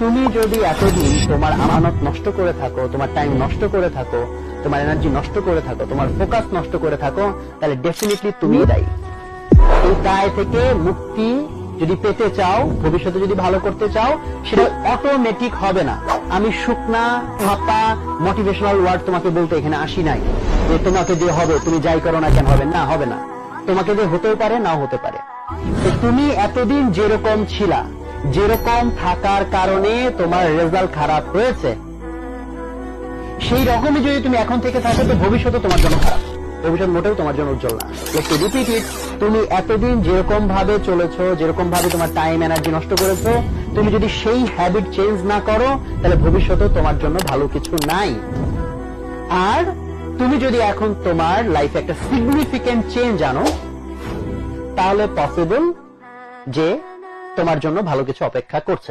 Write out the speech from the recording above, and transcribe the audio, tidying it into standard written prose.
তুমি যদি এতদিন তোমার আমানত নষ্ট করে থাকো, তোমার টাইম নষ্ট করে থাকো, তোমার এনার্জি নষ্ট করে থাকো, তোমার ফোকাস নষ্ট করে থাকো, তাহলে ডেফিনেটলি তুমি দায়ী। এই দায় থেকে মুক্তি যদি পেতে চাও, ভবিষ্যতে যদি ভালো করতে চাও, সেটা অটোমেটিক হবে না। আমি শুকনা ফাঁপা মোটিভেশনাল ওয়ার্ড তোমাকে বলতে এখানে আসি নাই যে তোমাকে দিয়ে হবে, তুমি যাই করো না কেন হবে না, হবে না। তোমাকে দিয়ে হতেও পারে, নাও হতে পারে। তো তুমি এতদিন যেরকম ছিলা, যেরকম থাকার কারণে তোমার রেজাল্ট খারাপ হয়েছে, সেই রকমই যদি তুমি এখন থেকে থাকো, তো ভবিষ্যতে তোমার জন্য খারাপ, ভবিষ্যৎ মোটেও তোমার জন্য উজ্জ্বল না। রিপিট ইট, তুমি এতদিন যেরকম ভাবে চলেছো, যেরকম ভাবে তোমার টাইম এনার্জি নষ্ট করেছো, তুমি যদি সেই হ্যাবিট চেঞ্জ না করো, তাহলে ভবিষ্যতে তোমার জন্য ভালো কিছু নাই। আর তুমি যদি এখন তোমার লাইফে একটা সিগনিফিকেন্ট চেঞ্জ আনো, তাহলে পসিবল যে তোমার জন্য ভালো কিছু অপেক্ষা করছে।